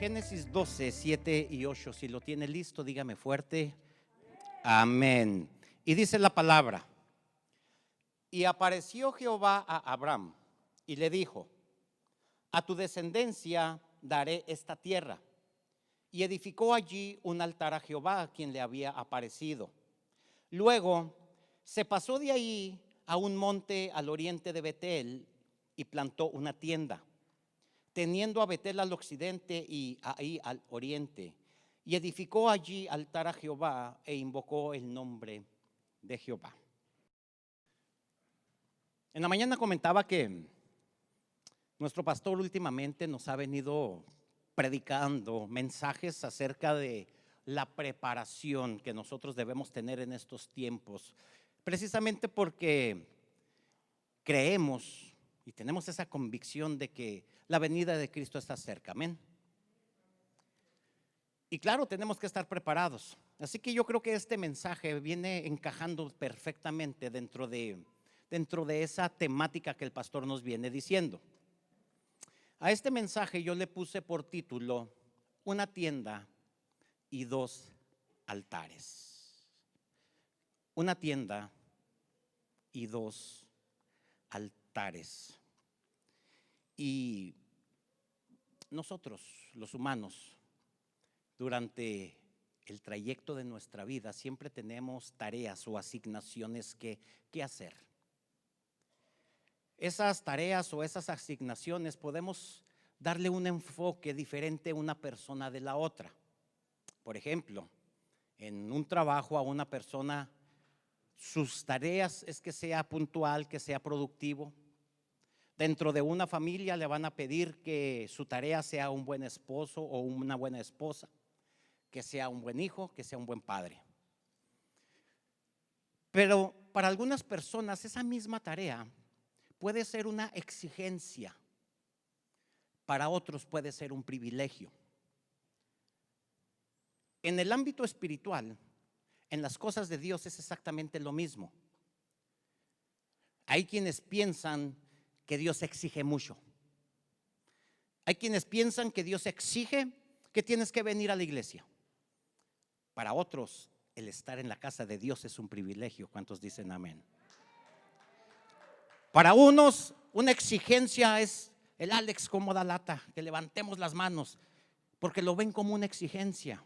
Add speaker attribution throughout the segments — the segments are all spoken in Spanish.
Speaker 1: Génesis 12, 7 y 8. Si lo tiene listo, dígame fuerte. Amén. Y dice la palabra: y apareció Jehová a Abraham y le dijo: a tu descendencia daré esta tierra. Y edificó allí un altar a Jehová, a quien le había aparecido. Luego se pasó de ahí a un monte al oriente de Betel y plantó una tienda, teniendo a Betel al occidente y ahí al oriente. Y edificó allí altar a Jehová e invocó el nombre de Jehová. En la mañana comentaba que nuestro pastor últimamente nos ha venido predicando mensajes acerca de la preparación que nosotros debemos tener en estos tiempos, precisamente porque creemos y tenemos esa convicción de que la venida de Cristo está cerca. Amén. Y claro, tenemos que estar preparados. Así que yo creo que este mensaje viene encajando perfectamente dentro de esa temática que el pastor nos viene diciendo. A este mensaje yo le puse por título: una tienda y dos altares. Una tienda y dos altares. Y nosotros, los humanos, durante el trayecto de nuestra vida siempre tenemos tareas o asignaciones que hacer. Esas tareas o esas asignaciones podemos darle un enfoque diferente a una persona de la otra. Por ejemplo, en un trabajo a una persona, sus tareas es que sea puntual, que sea productivo. Dentro de una familia le van a pedir que su tarea sea un buen esposo o una buena esposa, que sea un buen hijo, que sea un buen padre. Pero para algunas personas esa misma tarea puede ser una exigencia, para otros puede ser un privilegio. En el ámbito espiritual, en las cosas de Dios es exactamente lo mismo. Hay quienes piensan que Dios exige mucho. Hay quienes piensan que Dios exige que tienes que venir a la iglesia. Para otros, el estar en la casa de Dios es un privilegio. ¿Cuántos dicen amén? Para unos, una exigencia es el Alex como da lata, que levantemos las manos, porque lo ven como una exigencia.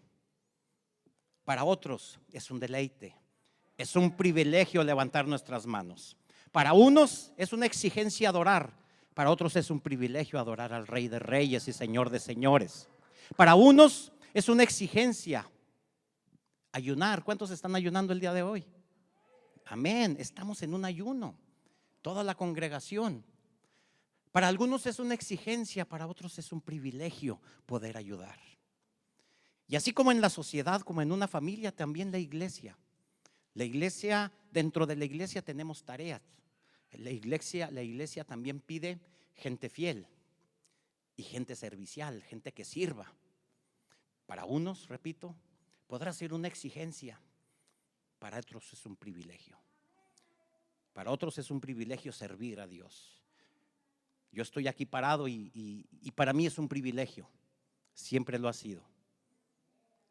Speaker 1: Para otros es un deleite, es un privilegio levantar nuestras manos. Para unos es una exigencia adorar, para otros es un privilegio adorar al Rey de Reyes y Señor de Señores. Para unos es una exigencia ayunar. ¿Cuántos están ayunando el día de hoy? Amén, estamos en un ayuno, toda la congregación. Para algunos es una exigencia, para otros es un privilegio poder ayudar. Y así como en la sociedad, como en una familia, también la iglesia, dentro de la iglesia tenemos tareas. La iglesia también pide gente fiel y gente servicial, gente que sirva. Para unos, repito, podrá ser una exigencia, para otros es un privilegio. Para otros es un privilegio servir a Dios. Yo estoy aquí parado y para mí es un privilegio, siempre lo ha sido.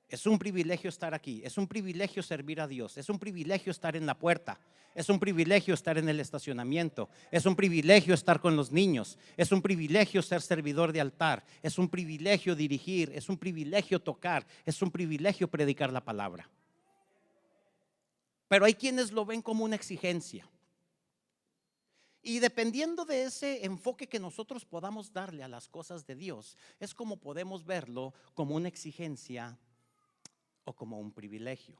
Speaker 1: Es un privilegio estar aquí, es un privilegio servir a Dios, es un privilegio estar en la puerta, es un privilegio estar en el estacionamiento, es un privilegio estar con los niños, es un privilegio ser servidor de altar, es un privilegio dirigir, es un privilegio tocar, es un privilegio predicar la palabra. Pero hay quienes lo ven como una exigencia. Y dependiendo de ese enfoque que nosotros podamos darle a las cosas de Dios, es como podemos verlo como una exigencia o como un privilegio.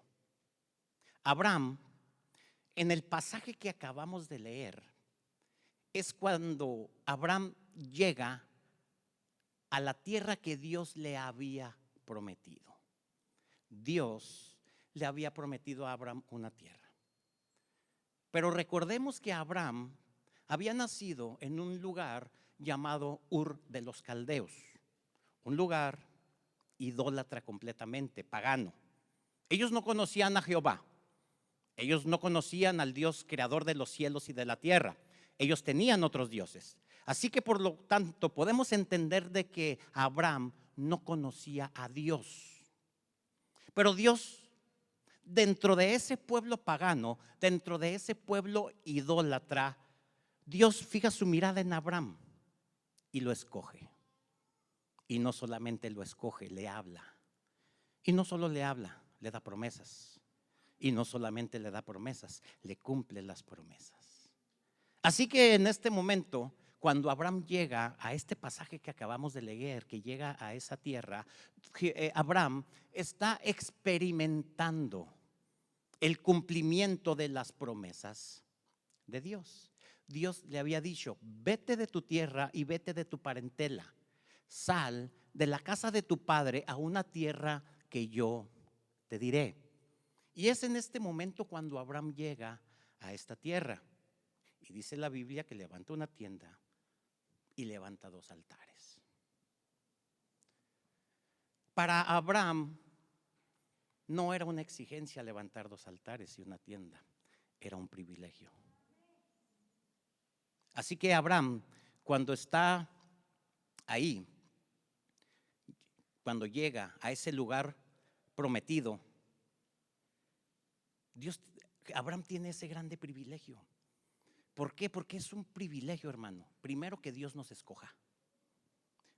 Speaker 1: Abraham, en el pasaje que acabamos de leer, es cuando Abraham llega a la tierra que Dios le había prometido. Dios le había prometido a Abraham una tierra. Pero recordemos que Abraham había nacido en un lugar llamado Ur de los Caldeos, un lugar idólatra completamente, pagano. Ellos no conocían a Jehová, ellos no conocían al Dios creador de los cielos y de la tierra, ellos tenían otros dioses. Así que por lo tanto podemos entender de que Abraham no conocía a Dios. Pero Dios, dentro de ese pueblo pagano, dentro de ese pueblo idólatra, Dios fija su mirada en Abraham y lo escoge. Y no solamente lo escoge, le habla. Y no solo le habla, le da promesas. Y no solamente le da promesas, le cumple las promesas. Así que en este momento, cuando Abraham llega a este pasaje que acabamos de leer, que llega a esa tierra, Abraham está experimentando el cumplimiento de las promesas de Dios. Dios le había dicho: vete de tu tierra y vete de tu parentela, sal de la casa de tu padre a una tierra que yo te diré. Y es en este momento cuando Abraham llega a esta tierra. Y dice la Biblia que levanta una tienda y levanta 2 altares. Para Abraham no era una exigencia levantar 2 altares y una tienda, era un privilegio. Así que Abraham, cuando está ahí, cuando llega a ese lugar prometido, Abraham tiene ese grande privilegio. ¿Por qué? Porque es un privilegio, hermano. Primero, que Dios nos escoja.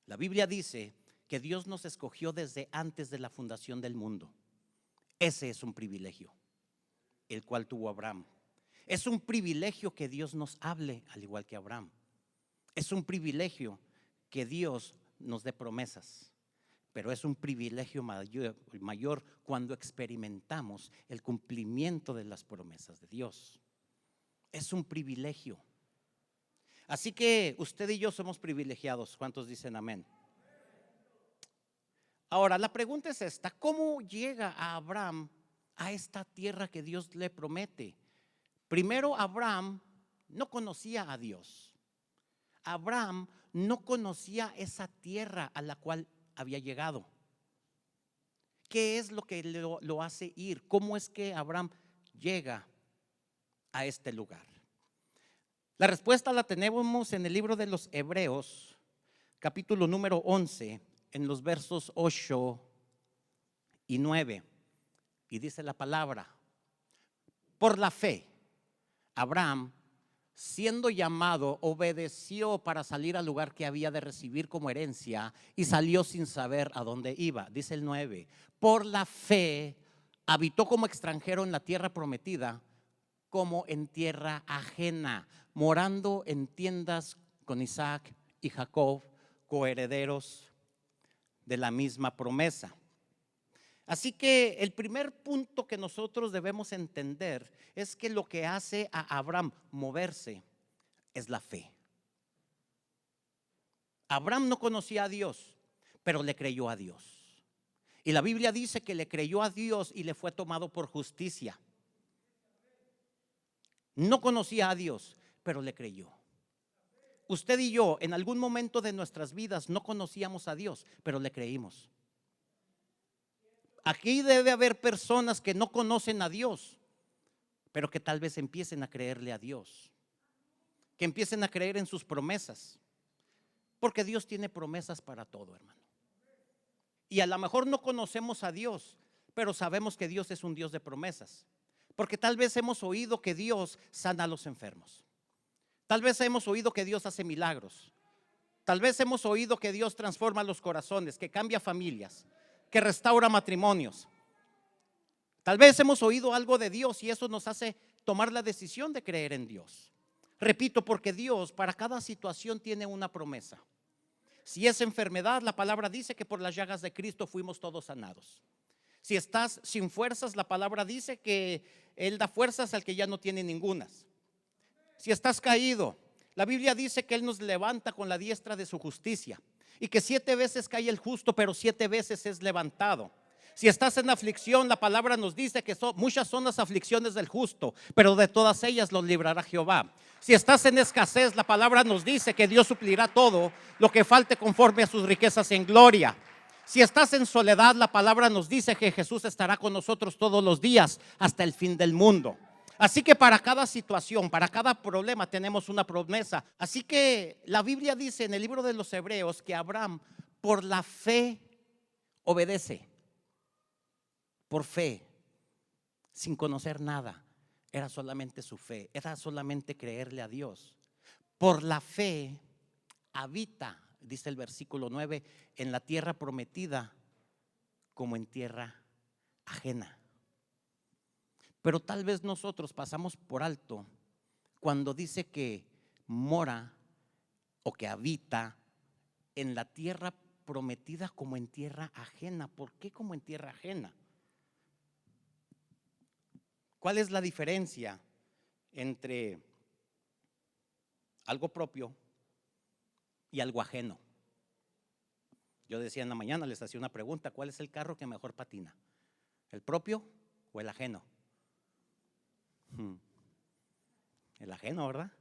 Speaker 1: La Biblia dice que Dios nos escogió desde antes de la fundación del mundo. Ese es un privilegio, el cual tuvo Abraham. Es un privilegio que Dios nos hable al igual que Abraham. Es un privilegio que Dios nos dé promesas. Pero es un privilegio mayor cuando experimentamos el cumplimiento de las promesas de Dios. Es un privilegio. Así que usted y yo somos privilegiados. ¿Cuántos dicen amén? Ahora, la pregunta es esta: ¿cómo llega a Abraham a esta tierra que Dios le promete? Primero, Abraham no conocía a Dios. Abraham no conocía esa tierra a la cual había llegado. ¿Qué es lo que lo hace ir? ¿Cómo es que Abraham llega a este lugar? La respuesta la tenemos en el libro de los Hebreos, capítulo número 11, en los versos 8 y 9. Y dice la palabra: por la fe, Abraham, siendo llamado, obedeció para salir al lugar que había de recibir como herencia, y salió sin saber a dónde iba. Dice el 9: por la fe habitó como extranjero en la tierra prometida, como en tierra ajena, morando en tiendas con Isaac y Jacob, coherederos de la misma promesa. Así que el primer punto que nosotros debemos entender es que lo que hace a Abraham moverse es la fe. Abraham no conocía a Dios, pero le creyó a Dios. Y la Biblia dice que le creyó a Dios y le fue tomado por justicia. No conocía a Dios, pero le creyó. Usted y yo en algún momento de nuestras vidas no conocíamos a Dios, pero le creímos. Aquí debe haber personas que no conocen a Dios, pero que tal vez empiecen a creerle a Dios, que empiecen a creer en sus promesas, porque Dios tiene promesas para todo, hermano. Y a lo mejor no conocemos a Dios, pero sabemos que Dios es un Dios de promesas, porque tal vez hemos oído que Dios sana a los enfermos. Tal vez hemos oído que Dios hace milagros. Tal vez hemos oído que Dios transforma los corazones, que cambia familias, que restaura matrimonios. Tal vez hemos oído algo de Dios y eso nos hace tomar la decisión de creer en Dios. Repito, porque Dios para cada situación tiene una promesa. Si es enfermedad, la palabra dice que por las llagas de Cristo fuimos todos sanados. Si estás sin fuerzas, la palabra dice que Él da fuerzas al que ya no tiene ningunas. Si estás caído, la Biblia dice que Él nos levanta con la diestra de su justicia, y que 7 veces cae el justo, pero 7 veces es levantado. Si estás en aflicción, la palabra nos dice que muchas son las aflicciones del justo, pero de todas ellas los librará Jehová. Si estás en escasez, la palabra nos dice que Dios suplirá todo lo que falte conforme a sus riquezas en gloria. Si estás en soledad, la palabra nos dice que Jesús estará con nosotros todos los días hasta el fin del mundo. Así que para cada situación, para cada problema tenemos una promesa. Así que la Biblia dice en el libro de los Hebreos que Abraham por la fe obedece por fe, sin conocer nada. Era solamente su fe, era solamente creerle a Dios. Por la fe habita, dice el versículo 9, en la tierra prometida como en tierra ajena. Pero tal vez nosotros pasamos por alto cuando dice que mora o que habita en la tierra prometida como en tierra ajena. ¿Por qué como en tierra ajena? ¿Cuál es la diferencia entre algo propio y algo ajeno? Yo decía en la mañana, les hacía una pregunta: ¿cuál es el carro que mejor patina? ¿El propio o el ajeno? El ajeno, ¿verdad?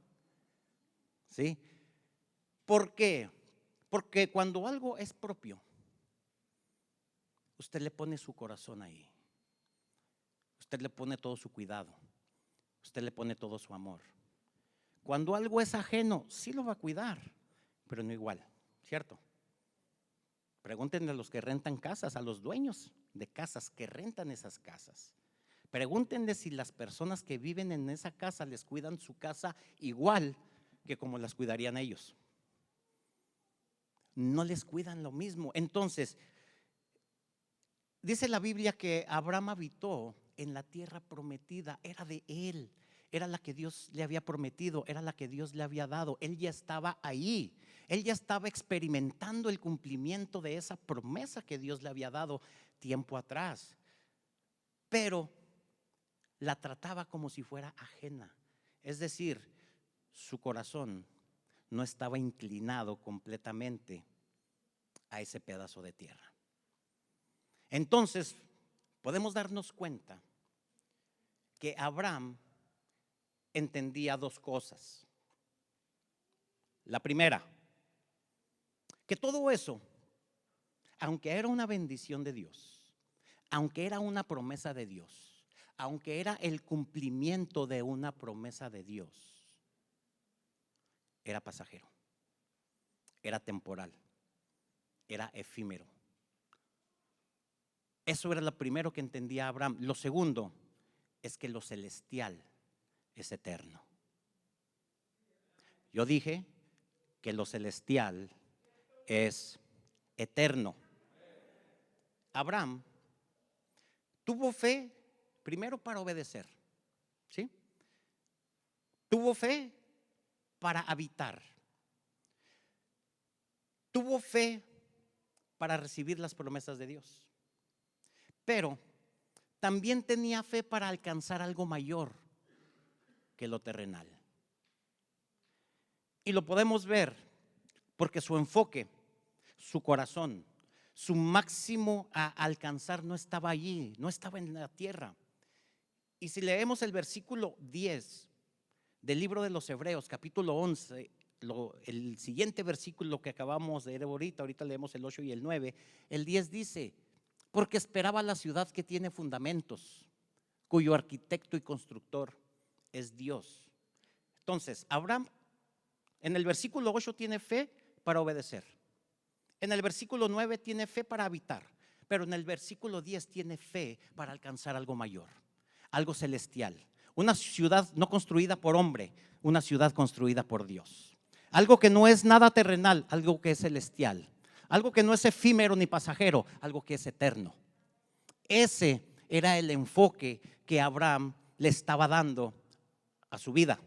Speaker 1: Sí. ¿Por qué? Porque cuando algo es propio, usted le pone su corazón ahí. Usted le pone todo su cuidado. Usted le pone todo su amor. Cuando algo es ajeno, sí lo va a cuidar, pero no igual, ¿cierto? Pregúntenle a los que rentan casas, a los dueños de casas que rentan esas casas. Pregúntenle si las personas que viven en esa casa les cuidan su casa igual que como las cuidarían ellos. No les cuidan lo mismo. Entonces, dice la Biblia que Abraham habitó en la tierra prometida, era de él, era la que Dios le había prometido, era la que Dios le había dado. Él ya estaba ahí, él ya estaba experimentando el cumplimiento de esa promesa que Dios le había dado tiempo atrás. Pero la trataba como si fuera ajena, es decir, su corazón no estaba inclinado completamente a ese pedazo de tierra. Entonces, podemos darnos cuenta que Abraham entendía dos cosas. La primera, que todo eso, aunque era una bendición de Dios, aunque era una promesa de Dios, aunque era el cumplimiento de una promesa de Dios, era pasajero, era temporal, era efímero. Eso era lo primero que entendía Abraham. Lo segundo es que lo celestial es eterno. Yo dije que lo celestial es eterno. Abraham tuvo fe primero para obedecer, ¿sí? Tuvo fe para habitar. Tuvo fe para recibir las promesas de Dios. Pero también tenía fe para alcanzar algo mayor que lo terrenal. Y lo podemos ver porque su enfoque, su corazón, su máximo a alcanzar no estaba allí, no estaba en la tierra. Y si leemos el versículo 10 del libro de los Hebreos, capítulo 11, el siguiente versículo que acabamos de leer ahorita leemos el 8 y el 9, el 10 dice: porque esperaba la ciudad que tiene fundamentos, cuyo arquitecto y constructor es Dios. Entonces, Abraham en el versículo 8 tiene fe para obedecer. En el versículo 9 tiene fe para habitar. Pero en el versículo 10 tiene fe para alcanzar algo mayor, algo celestial. Una ciudad no construida por hombre, una ciudad construida por Dios. Algo que no es nada terrenal, algo que es celestial. Algo que no es efímero ni pasajero, algo que es eterno. Ese era el enfoque que Abraham le estaba dando a su vida.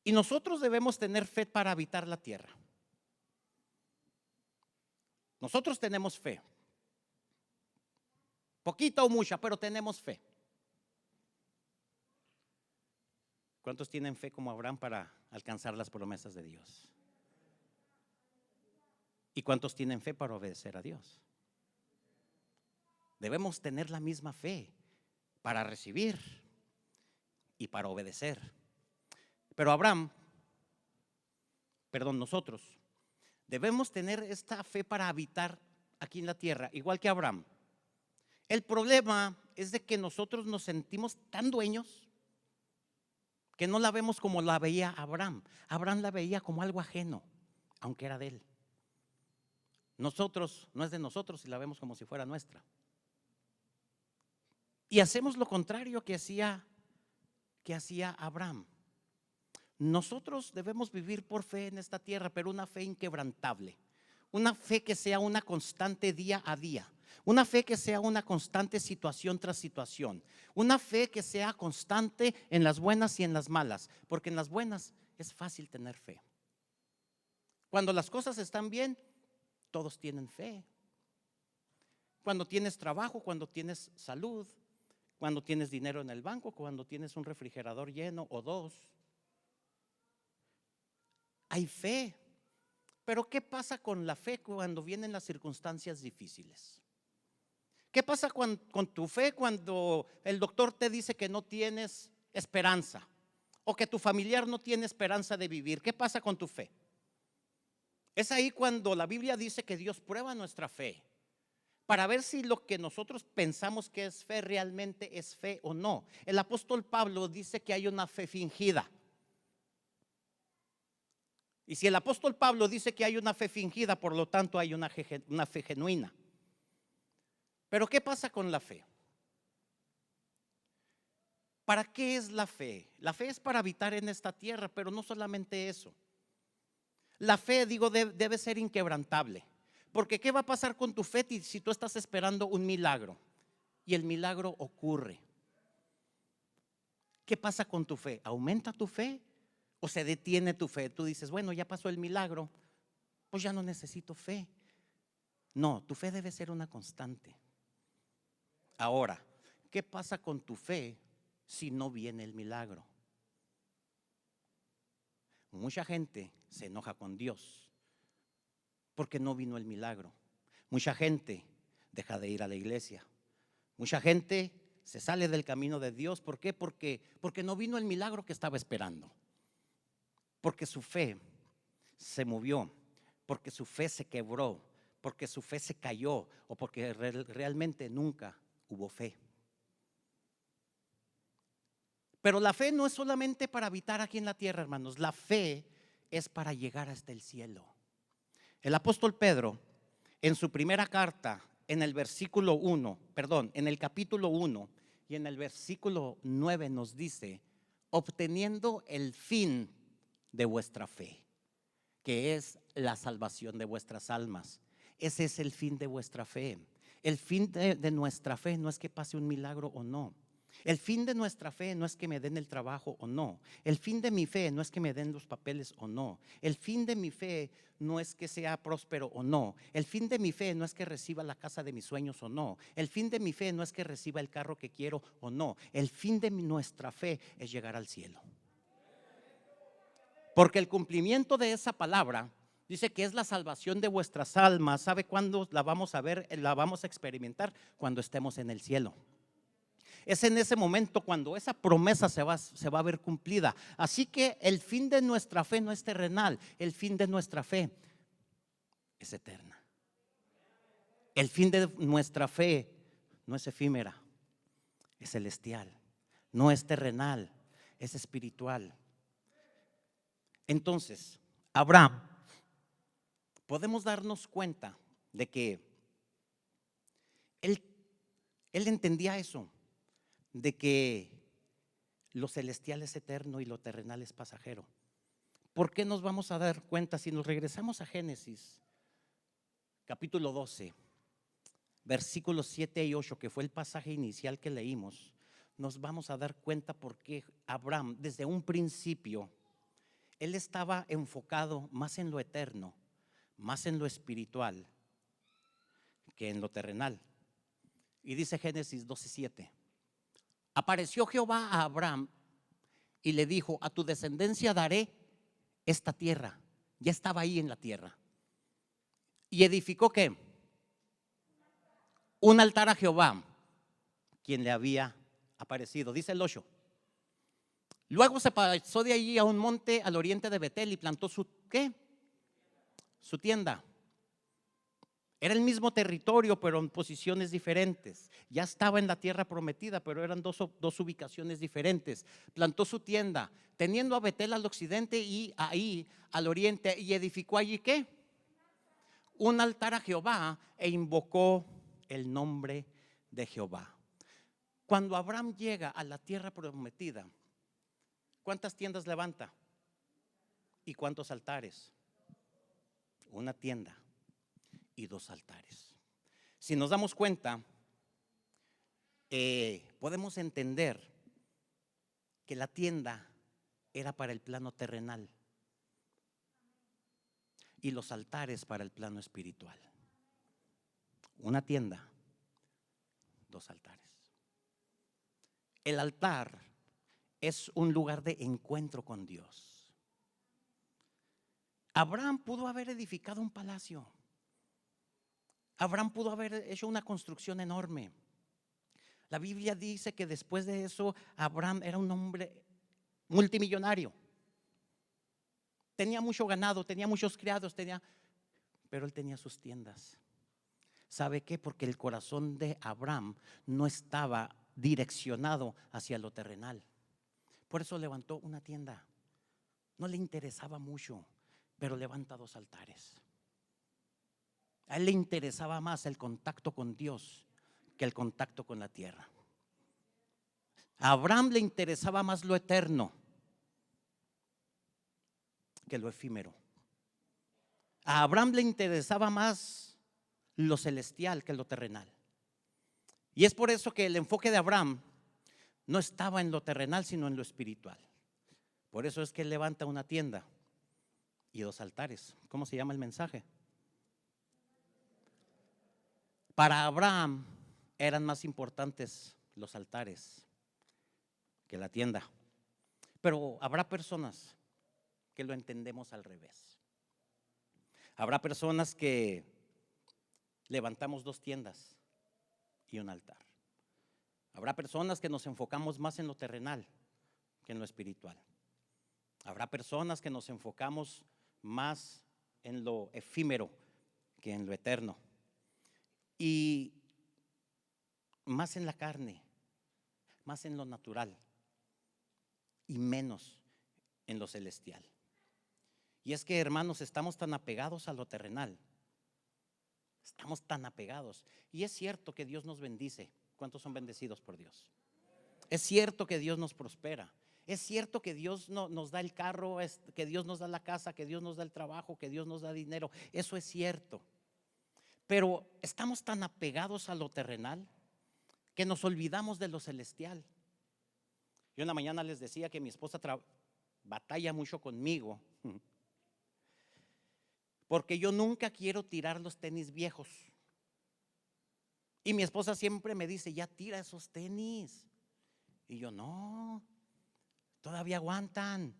Speaker 1: Y nosotros debemos tener fe para habitar la tierra. Nosotros tenemos fe, poquita o mucha, pero tenemos fe. ¿Cuántos tienen fe como Abraham para alcanzar las promesas de Dios? ¿Y cuántos tienen fe para obedecer a Dios? Debemos tener la misma fe para recibir y para obedecer. Pero nosotros debemos tener esta fe para habitar aquí en la tierra, igual que Abraham. El problema es de que nosotros nos sentimos tan dueños que no la vemos como la veía Abraham. Abraham la veía como algo ajeno, aunque era de él. Nosotros, no es de nosotros y la vemos como si fuera nuestra. Y hacemos lo contrario que hacía Abraham. Nosotros debemos vivir por fe en esta tierra, pero una fe inquebrantable, una fe que sea una constante día a día, una fe que sea una constante situación tras situación, una fe que sea constante en las buenas y en las malas, porque en las buenas es fácil tener fe. Cuando las cosas están bien, todos tienen fe. Cuando tienes trabajo, cuando tienes salud, cuando tienes dinero en el banco, cuando tienes un refrigerador lleno o dos, hay fe. Pero ¿qué pasa con la fe cuando vienen las circunstancias difíciles? ¿Qué pasa con tu fe cuando el doctor te dice que no tienes esperanza o que tu familiar no tiene esperanza de vivir? ¿Qué pasa con tu fe? Es ahí cuando la Biblia dice que Dios prueba nuestra fe para ver si lo que nosotros pensamos que es fe realmente es fe o no. El apóstol Pablo dice que hay una fe fingida. Y si el apóstol Pablo dice que hay una fe fingida, por lo tanto hay una fe genuina. Pero ¿qué pasa con la fe? ¿Para qué es la fe? La fe es para habitar en esta tierra, pero no solamente eso. La fe, digo, debe ser inquebrantable. Porque ¿qué va a pasar con tu fe si tú estás esperando un milagro y el milagro ocurre? ¿Qué pasa con tu fe? ¿Aumenta tu fe o se detiene tu fe? Tú dices, bueno, ya pasó el milagro, pues ya no necesito fe. No, tu fe debe ser una constante. Ahora, ¿qué pasa con tu fe si no viene el milagro? Mucha gente se enoja con Dios porque no vino el milagro. Mucha gente deja de ir a la iglesia. Mucha gente se sale del camino de Dios. ¿Por qué? Porque no vino el milagro que estaba esperando. Porque su fe se movió, porque su fe se quebró, porque su fe se cayó o porque realmente nunca hubo fe. Pero la fe no es solamente para habitar aquí en la tierra, hermanos. La fe es para llegar hasta el cielo. El apóstol Pedro, en su primera carta, en el capítulo 1 y en el versículo 9 nos dice, obteniendo el fin de vuestra fe, que es la salvación de vuestras almas. Ese es el fin de vuestra fe. El fin de nuestra fe no es que pase un milagro o no. El fin de nuestra fe no es que me den el trabajo o no. El fin de mi fe no es que me den los papeles o no. El fin de mi fe no es que sea próspero o no. El fin de mi fe no es que reciba la casa de mis sueños o no. El fin de mi fe no es que reciba el carro que quiero o no. El fin de nuestra fe es llegar al cielo. Porque el cumplimiento de esa palabra dice que es la salvación de vuestras almas. ¿Sabe cuándo la vamos a ver? La vamos a experimentar cuando estemos en el cielo. Es en ese momento cuando esa promesa se va a ver cumplida. Así que el fin de nuestra fe no es terrenal, el fin de nuestra fe es eterna. El fin de nuestra fe no es efímera, es celestial, no es terrenal, es espiritual. Entonces, Abraham, podemos darnos cuenta de que él entendía eso, de que lo celestial es eterno y lo terrenal es pasajero. ¿Por qué nos vamos a dar cuenta? Si nos regresamos a Génesis capítulo 12, versículos 7 y 8, que fue el pasaje inicial que leímos, nos vamos a dar cuenta por qué Abraham desde un principio él estaba enfocado más en lo eterno, más en lo espiritual que en lo terrenal. Y dice Génesis 12:7: apareció Jehová a Abraham y le dijo, a tu descendencia daré esta tierra. Ya estaba ahí en la tierra. Y edificó ¿qué? Un altar a Jehová, quien le había aparecido. Dice el 8. Luego se pasó de allí a un monte al oriente de Betel y plantó su ¿qué? Su tienda. Era el mismo territorio, pero en posiciones diferentes. Ya estaba en la tierra prometida, pero eran dos ubicaciones diferentes. Plantó su tienda, teniendo a Betel al occidente y ahí al oriente, y edificó allí ¿qué? un altar a Jehová e invocó el nombre de Jehová. Cuando Abraham llega a la tierra prometida, ¿cuántas tiendas levanta? ¿Y cuántos altares? Una tienda y 2 altares. Si nos damos cuenta, podemos entender que la tienda era para el plano terrenal y los altares para el plano espiritual. Una tienda, 2 altares. El altar es un lugar de encuentro con Dios. Abraham pudo haber edificado un palacio. Abraham pudo haber hecho una construcción enorme. La Biblia dice que después de eso Abraham era un hombre multimillonario. Tenía mucho ganado, tenía muchos criados, pero él tenía sus tiendas. ¿Sabe qué? Porque el corazón de Abraham no estaba direccionado hacia lo terrenal. Por eso levantó una tienda. No le interesaba mucho, pero levanta 2 altares. A él le interesaba más el contacto con Dios que el contacto con la tierra. A Abraham le interesaba más lo eterno que lo efímero. A Abraham le interesaba más lo celestial que lo terrenal. Y es por eso que el enfoque de Abraham no estaba en lo terrenal, sino en lo espiritual. Por eso es que él levanta una tienda y 2 altares. ¿Cómo se llama el mensaje? Para Abraham eran más importantes los altares que la tienda. Pero habrá personas que lo entendemos al revés. Habrá personas que levantamos 2 tiendas y un altar. Habrá personas que nos enfocamos más en lo terrenal que en lo espiritual. Habrá personas que nos enfocamos más en lo efímero que en lo eterno. Y más en la carne, más en lo natural y menos en lo celestial. Y es que, hermanos, estamos tan apegados a lo terrenal. Estamos tan apegados. Y es cierto que Dios nos bendice. ¿Cuántos son bendecidos por Dios? Es cierto que Dios nos prospera. Es cierto que Dios nos da el carro, que Dios nos da la casa, que Dios nos da el trabajo, que Dios nos da dinero. Eso es cierto. Pero estamos tan apegados a lo terrenal que nos olvidamos de lo celestial. Yo en la mañana les decía que mi esposa batalla mucho conmigo porque yo nunca quiero tirar los tenis viejos. Y mi esposa siempre me dice, ya tira esos tenis. Y yo, no, todavía aguantan.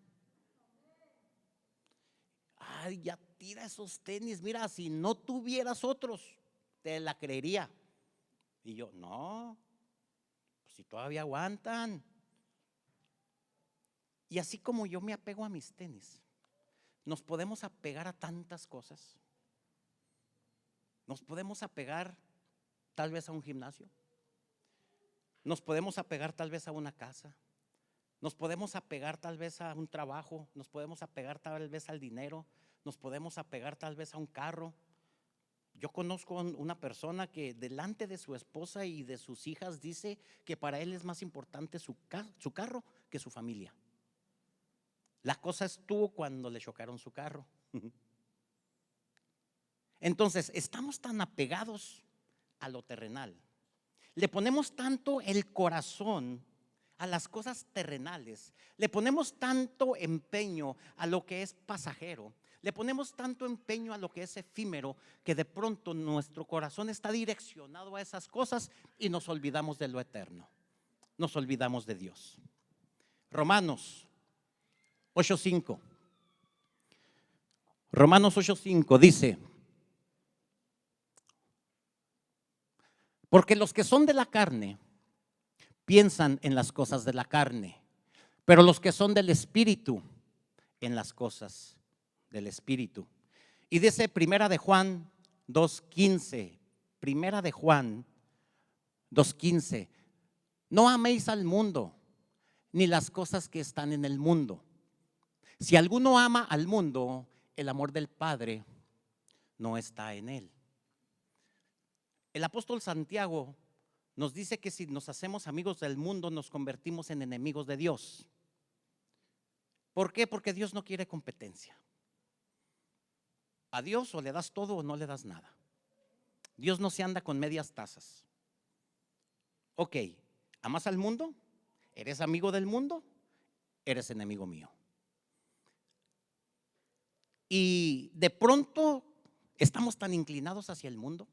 Speaker 1: Ay, ya tira esos tenis. Mira, si no tuvieras otros, te la creería. Y yo, no, pues si todavía aguantan. Y así como yo me apego a mis tenis, nos podemos apegar a tantas cosas. Nos podemos apegar tal vez a un gimnasio. Nos podemos apegar tal vez a una casa. Nos podemos apegar tal vez a un trabajo. Nos podemos apegar tal vez al dinero. Nos podemos apegar tal vez a un carro. Yo conozco una persona que delante de su esposa y de sus hijas dice que para él es más importante su carro que su familia. La cosa estuvo cuando le chocaron su carro. Entonces, estamos tan apegados a lo terrenal. Le ponemos tanto el corazón a las cosas terrenales. Le ponemos tanto empeño a lo que es pasajero. Le ponemos tanto empeño a lo que es efímero que de pronto nuestro corazón está direccionado a esas cosas y nos olvidamos de lo eterno. Nos olvidamos de Dios. Romanos 8:5. Romanos 8:5 dice: porque los que son de la carne piensan en las cosas de la carne, pero los que son del Espíritu en las cosas del Espíritu. Y dice Primera de Juan 2:15, Primera de Juan 2:15, no améis al mundo ni las cosas que están en el mundo. Si alguno ama al mundo, el amor del Padre no está en él. El apóstol Santiago nos dice que si nos hacemos amigos del mundo, nos convertimos en enemigos de Dios. ¿Por qué? Porque Dios no quiere competencia. A Dios o le das todo o no le das nada. Dios no se anda con medias tazas. Ok, ¿amas al mundo? ¿Eres amigo del mundo? Eres enemigo mío. Y de pronto estamos tan inclinados hacia el mundo.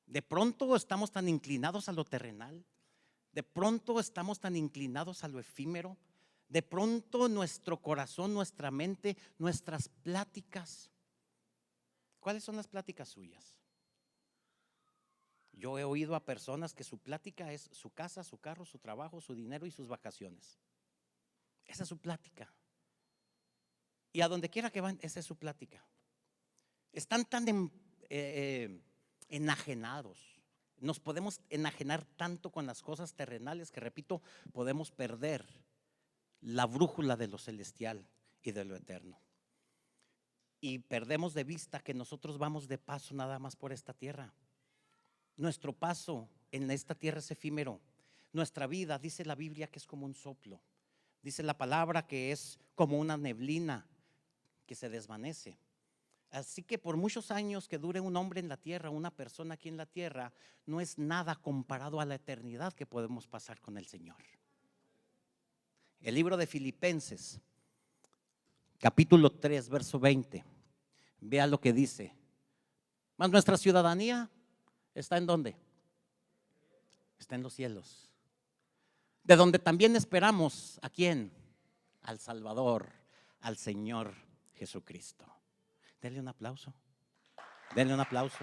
Speaker 1: De pronto estamos tan inclinados a lo terrenal. De pronto estamos tan inclinados a lo efímero. De pronto nuestro corazón, nuestra mente, nuestras pláticas. ¿Cuáles son las pláticas suyas? Yo he oído a personas que su plática es su casa, su carro, su trabajo, su dinero y sus vacaciones. Esa es su plática. Y a donde quiera que van, esa es su plática. Están tan enajenados. Nos podemos enajenar tanto con las cosas terrenales que, repito, podemos perder la brújula de lo celestial y de lo eterno. Y perdemos de vista que nosotros vamos de paso nada más por esta tierra. Nuestro paso en esta tierra es efímero. Nuestra vida, dice la Biblia, que es como un soplo. Dice la palabra que es como una neblina que se desvanece. Así que por muchos años que dure un hombre en la tierra, una persona aquí en la tierra, no es nada comparado a la eternidad que podemos pasar con el Señor. El libro de Filipenses, capítulo 3, verso 20. Vea lo que dice. Mas nuestra ciudadanía ¿está en dónde? Está en los cielos. De donde también esperamos, ¿a quién? Al Salvador, al Señor Jesucristo. Denle un aplauso. Denle un aplauso.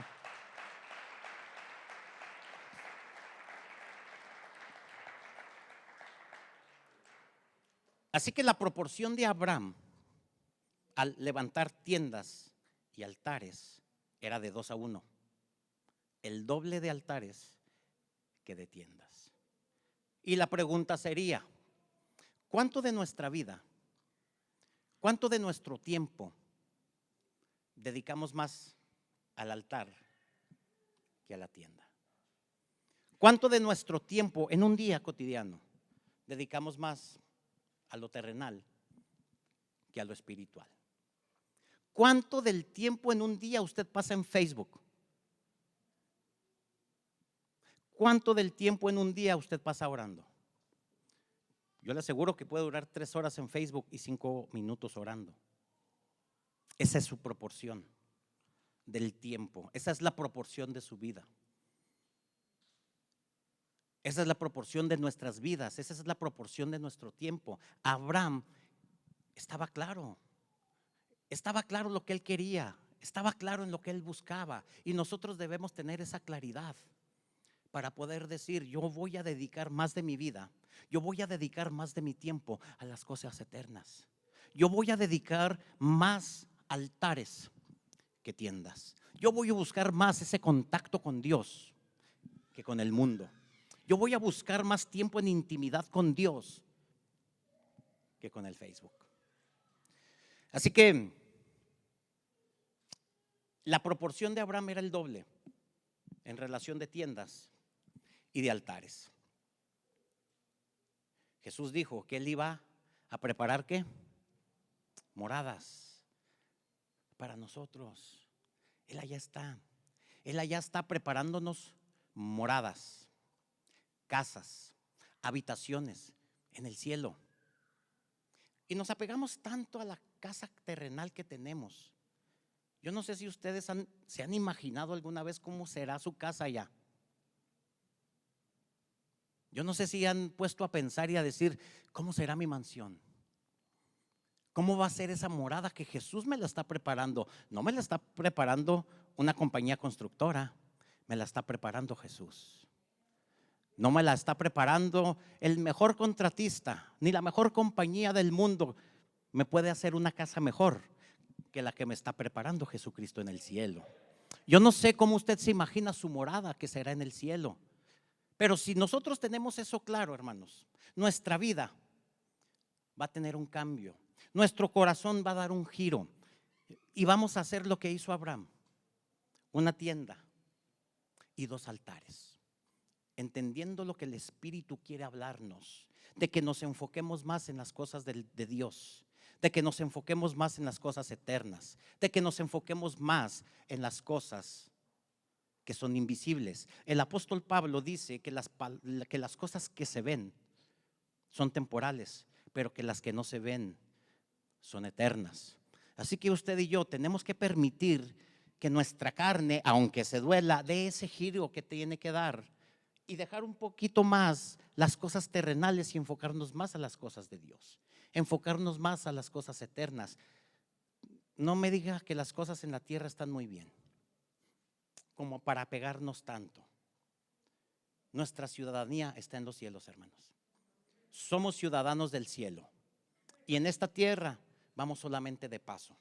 Speaker 1: Así que la proporción de Abraham al levantar tiendas y altares era de 2-1. El doble de altares que de tiendas. Y la pregunta sería, ¿cuánto de nuestra vida, cuánto de nuestro tiempo dedicamos más al altar que a la tienda? ¿Cuánto de nuestro tiempo en un día cotidiano dedicamos más a lo terrenal que a lo espiritual? ¿Cuánto del tiempo en un día usted pasa en Facebook? ¿Cuánto del tiempo en un día usted pasa orando? Yo le aseguro que puede durar 3 horas en Facebook y 5 minutos orando. Esa es su proporción del tiempo. Esa es la proporción de su vida. Esa es la proporción de nuestras vidas. Esa es la proporción de nuestro tiempo. Abraham estaba claro lo que él quería, estaba claro en lo que él buscaba. Y nosotros debemos tener esa claridad para poder decir, yo voy a dedicar más de mi vida, yo voy a dedicar más de mi tiempo a las cosas eternas. Yo voy a dedicar más altares que tiendas. Yo voy a buscar más ese contacto con Dios que con el mundo. Yo voy a buscar más tiempo en intimidad con Dios que con el Facebook. Así que la proporción de Abraham era el doble en relación de tiendas y de altares. Jesús dijo que él iba a preparar ¿qué? Moradas para nosotros. Él allá está preparándonos moradas, casas, habitaciones en el cielo. Y nos apegamos tanto a la casa terrenal que tenemos. Yo no sé si ustedes se han imaginado alguna vez cómo será su casa allá. Yo no sé si han puesto a pensar y a decir, ¿cómo será mi mansión? ¿Cómo va a ser esa morada que Jesús me la está preparando? No me la está preparando una compañía constructora, me la está preparando Jesús. No me la está preparando el mejor contratista, ni la mejor compañía del mundo me puede hacer una casa mejor que la que me está preparando Jesucristo en el cielo. Yo no sé cómo usted se imagina su morada que será en el cielo. Pero si nosotros tenemos eso claro, hermanos, nuestra vida va a tener un cambio. Nuestro corazón va a dar un giro. Y vamos a hacer lo que hizo Abraham: una tienda y 2 altares, entendiendo lo que el Espíritu quiere hablarnos, de que nos enfoquemos más en las cosas de Dios, de que nos enfoquemos más en las cosas eternas, de que nos enfoquemos más en las cosas que son invisibles. El apóstol Pablo dice que las cosas que se ven son temporales, pero que las que no se ven son eternas. Así que usted y yo tenemos que permitir que nuestra carne, aunque se duela, dé ese giro que tiene que dar y dejar un poquito más las cosas terrenales y enfocarnos más a las cosas de Dios, enfocarnos más a las cosas eternas. No me diga que las cosas en la tierra están muy bien, como para pegarnos tanto. Nuestra ciudadanía está en los cielos, hermanos. Somos ciudadanos del cielo y en esta tierra vamos solamente de paso.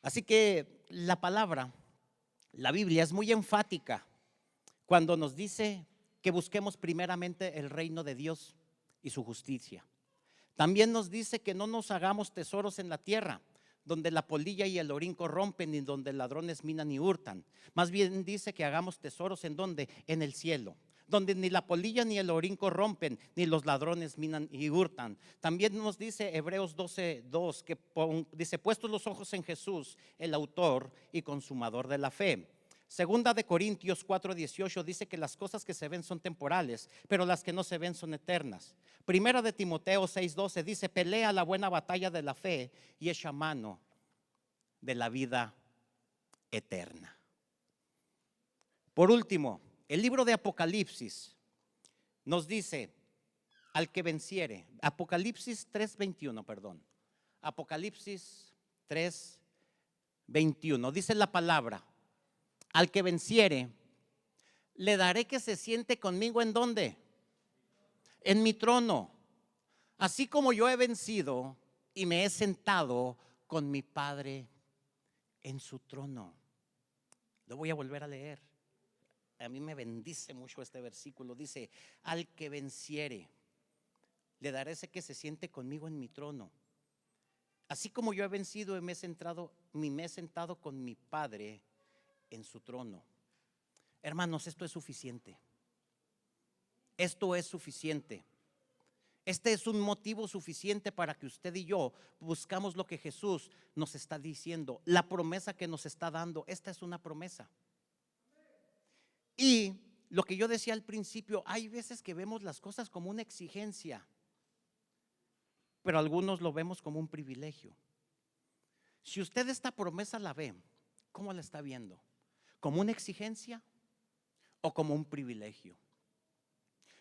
Speaker 1: Así que la palabra, la Biblia, es muy enfática cuando nos dice que busquemos primeramente el reino de Dios y su justicia. También nos dice que no nos hagamos tesoros en la tierra, donde la polilla y el orín corrompen y donde ladrones minan y hurtan. Más bien dice que hagamos tesoros en donde, en el cielo, donde ni la polilla ni el orín corrompen, ni los ladrones minan y hurtan. También nos dice Hebreos 12:2 que dice: puestos los ojos en Jesús, el autor y consumador de la fe. Segunda de Corintios 4:18 dice que las cosas que se ven son temporales, pero las que no se ven son eternas. Primera de Timoteo 6:12 dice: pelea la buena batalla de la fe y echa mano de la vida eterna. Por último, el libro de Apocalipsis nos dice: al que venciere. Apocalipsis 3:21, perdón. Apocalipsis 3:21 dice la palabra: al que venciere, le daré que se siente conmigo. ¿En dónde? En mi trono, así como yo he vencido y me he sentado con mi Padre en su trono. Lo voy a volver a leer. A mí me bendice mucho este versículo. Dice: al que venciere, le daré ese que se siente conmigo en mi trono, así como yo he vencido y me he sentado con mi Padre en su trono. Hermanos, esto es suficiente. Esto es suficiente. Este es un motivo suficiente para que usted y yo buscamos lo que Jesús nos está diciendo, la promesa que nos está dando. Esta es una promesa. Y lo que yo decía al principio, hay veces que vemos las cosas como una exigencia, pero algunos lo vemos como un privilegio. Si usted esta promesa la ve, ¿cómo la está viendo? ¿Como una exigencia o como un privilegio?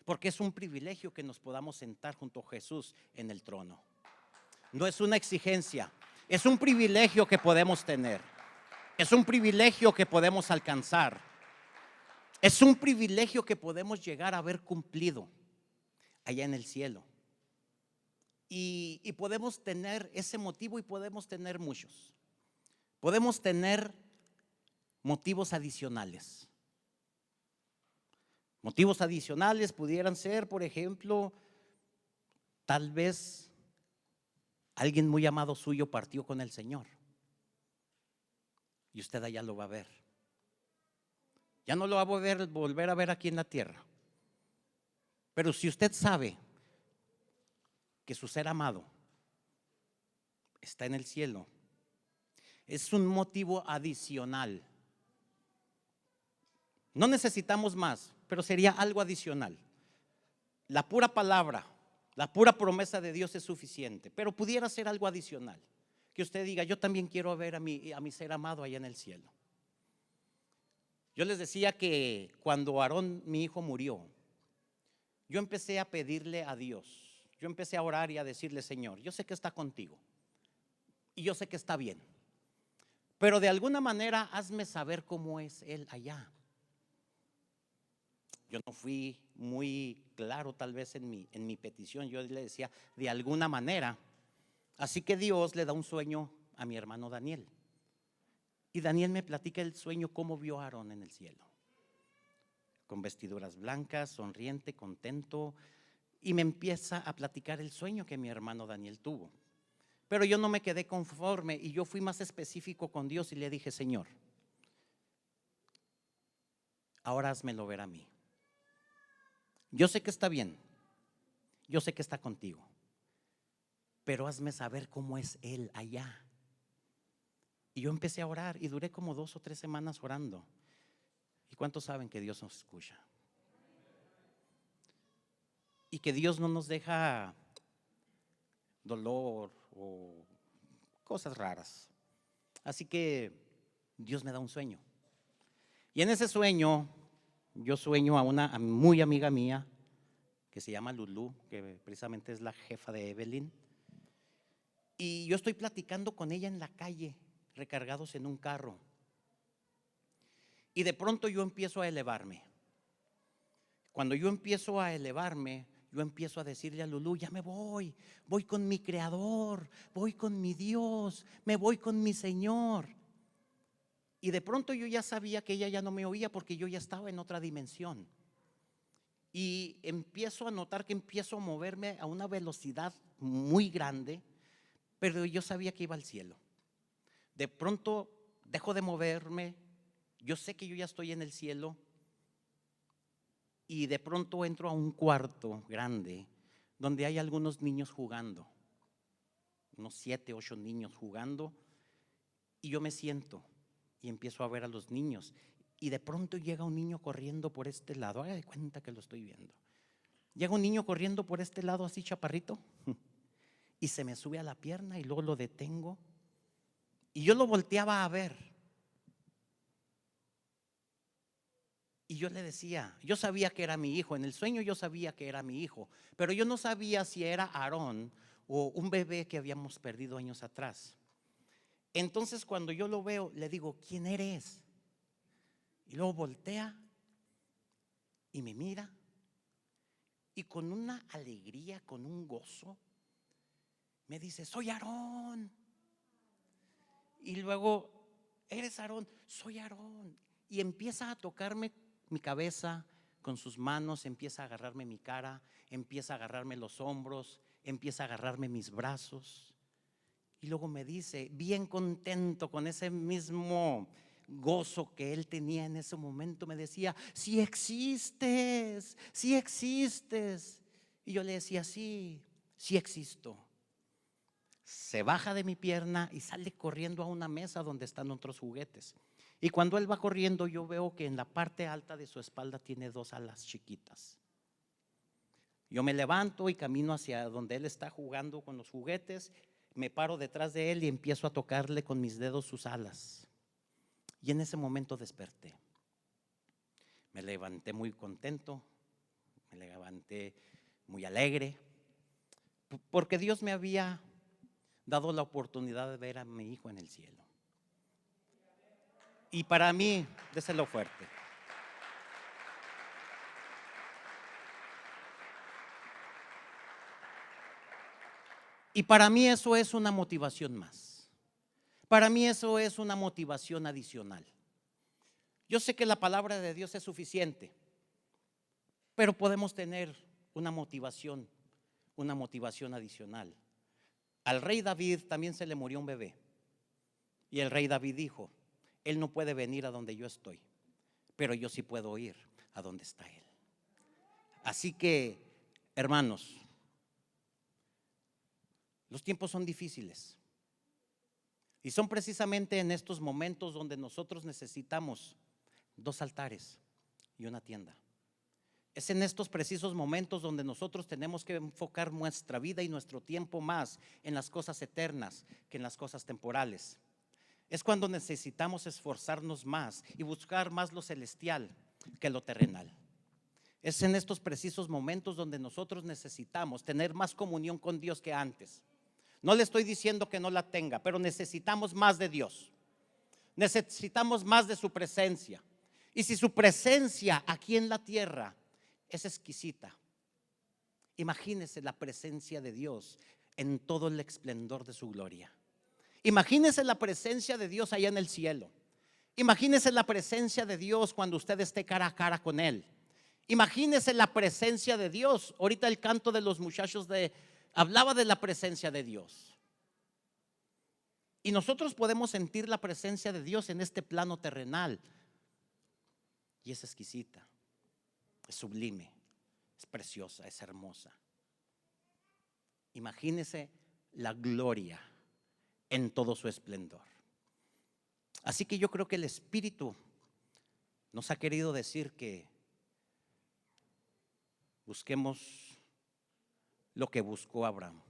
Speaker 1: Porque es un privilegio que nos podamos sentar junto a Jesús en el trono. No es una exigencia, es un privilegio que podemos tener. Es un privilegio que podemos alcanzar. Es un privilegio que podemos llegar a haber cumplido allá en el cielo. Y podemos tener ese motivo, y podemos tener muchos. Podemos tener motivos adicionales. Motivos adicionales pudieran ser, por ejemplo, tal vez alguien muy amado suyo partió con el Señor y usted allá lo va a ver. Ya no lo va a volver a ver aquí en la tierra. Pero si usted sabe que su ser amado está en el cielo, es un motivo adicional. No necesitamos más, pero sería algo adicional. La pura palabra, la pura promesa de Dios es suficiente, pero pudiera ser algo adicional. Que usted diga: yo también quiero ver a mi ser amado allá en el cielo. Yo les decía que cuando Aarón, mi hijo, murió, yo empecé a pedirle a Dios, yo empecé a orar y a decirle: Señor, yo sé que está contigo y yo sé que está bien, pero de alguna manera hazme saber cómo es él allá. Yo no fui muy claro tal vez en mi petición. Yo le decía: de alguna manera. Así que Dios le da un sueño a mi hermano Daniel, y Daniel me platica el sueño, cómo vio a Aarón en el cielo, con vestiduras blancas, sonriente, contento, y me empieza a platicar el sueño que mi hermano Daniel tuvo. Pero yo no me quedé conforme y yo fui más específico con Dios y le dije: Señor, ahora házmelo ver a mí. Yo sé que está bien, yo sé que está contigo, pero hazme saber cómo es Él allá. Y yo empecé a orar y duré como 2 o 3 semanas orando. ¿Y cuántos saben que Dios nos escucha? Y que Dios no nos deja dolor o cosas raras. Así que Dios me da un sueño. Y en ese sueño, yo sueño a una muy amiga mía que se llama Lulú, que precisamente es la jefa de Evelyn. Y yo estoy platicando con ella en la calle, recargados en un carro. Y de pronto yo empiezo a elevarme. Cuando yo empiezo a elevarme, yo empiezo a decirle a Lulú: ya me voy con mi Creador, voy con mi Dios, me voy con mi Señor. Y de pronto yo ya sabía que ella ya no me oía porque yo ya estaba en otra dimensión. Y empiezo a notar que empiezo a moverme a una velocidad muy grande, pero yo sabía que iba al cielo. De pronto dejo de moverme, yo sé que yo ya estoy en el cielo. Y de pronto entro a un cuarto grande donde hay algunos niños jugando, unos 7, 8 niños jugando. Y yo me siento y empiezo a ver a los niños. Y de pronto llega un niño corriendo por este lado. Haga de cuenta que lo estoy viendo. Llega un niño corriendo por este lado así chaparrito y se me sube a la pierna y luego lo detengo. Y yo lo volteaba a ver. Y yo le decía, yo sabía que era mi hijo, en el sueño yo sabía que era mi hijo, pero yo no sabía si era Aarón o un bebé que habíamos perdido años atrás. Entonces cuando yo lo veo, le digo: ¿quién eres? Y luego voltea y me mira y con una alegría, con un gozo, me dice: soy Aarón. Y luego: ¿eres Aarón? Soy Aarón. Y empieza a tocarme mi cabeza con sus manos, empieza a agarrarme mi cara, empieza a agarrarme los hombros, empieza a agarrarme mis brazos. Y luego me dice, bien contento, con ese mismo gozo que él tenía en ese momento, me decía: si existes, si existes. Y yo le decía: sí, sí existo. Se baja de mi pierna y sale corriendo a una mesa donde están otros juguetes. Y cuando él va corriendo, yo veo que en la parte alta de su espalda tiene 2 alas chiquitas. Yo me levanto y camino hacia donde él está jugando con los juguetes. Me paro detrás de él y empiezo a tocarle con mis dedos sus alas. Y en ese momento desperté. Me levanté muy contento, me levanté muy alegre, porque Dios me había dado la oportunidad de ver a mi hijo en el cielo. Y para mí, déselo fuerte. Y para mí eso es una motivación más. Para mí eso es una motivación adicional. Yo sé que la palabra de Dios es suficiente, pero podemos tener una motivación adicional. Al rey David también se le murió un bebé. Y el rey David dijo: él no puede venir a donde yo estoy, pero yo sí puedo ir a donde está él. Así que, hermanos, los tiempos son difíciles. Y son precisamente en estos momentos donde nosotros necesitamos 2 altares y una tienda. Es en estos precisos momentos donde nosotros tenemos que enfocar nuestra vida y nuestro tiempo más en las cosas eternas que en las cosas temporales. Es cuando necesitamos esforzarnos más y buscar más lo celestial que lo terrenal. Es en estos precisos momentos donde nosotros necesitamos tener más comunión con Dios que antes. No le estoy diciendo que no la tenga, pero necesitamos más de Dios. Necesitamos más de su presencia. Y si su presencia aquí en la tierra es exquisita, imagínese la presencia de Dios en todo el esplendor de su gloria. Imagínese la presencia de Dios allá en el cielo. Imagínese la presencia de Dios cuando usted esté cara a cara con Él. Imagínese la presencia de Dios. Ahorita el canto de los muchachos hablaba de la presencia de Dios. Y nosotros podemos sentir la presencia de Dios en este plano terrenal. Y es exquisita, es sublime, es preciosa, es hermosa. Imagínese la gloria en todo su esplendor. Así que yo creo que el Espíritu nos ha querido decir que busquemos lo que buscó Abraham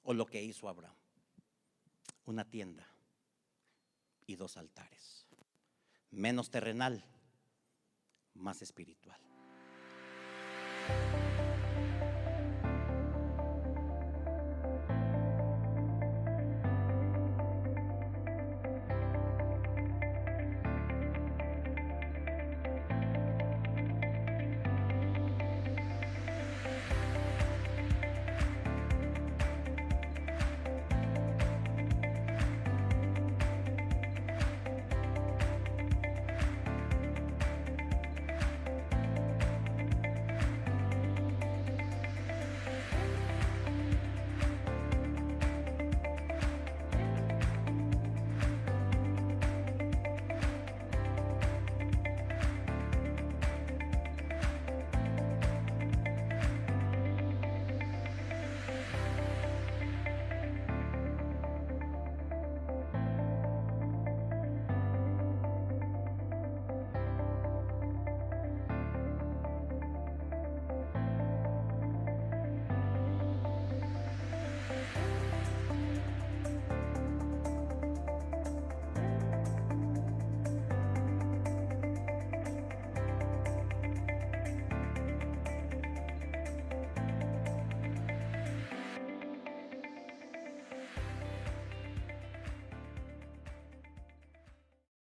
Speaker 1: o lo que hizo Abraham: una tienda y 2 altares. Menos terrenal, más espiritual.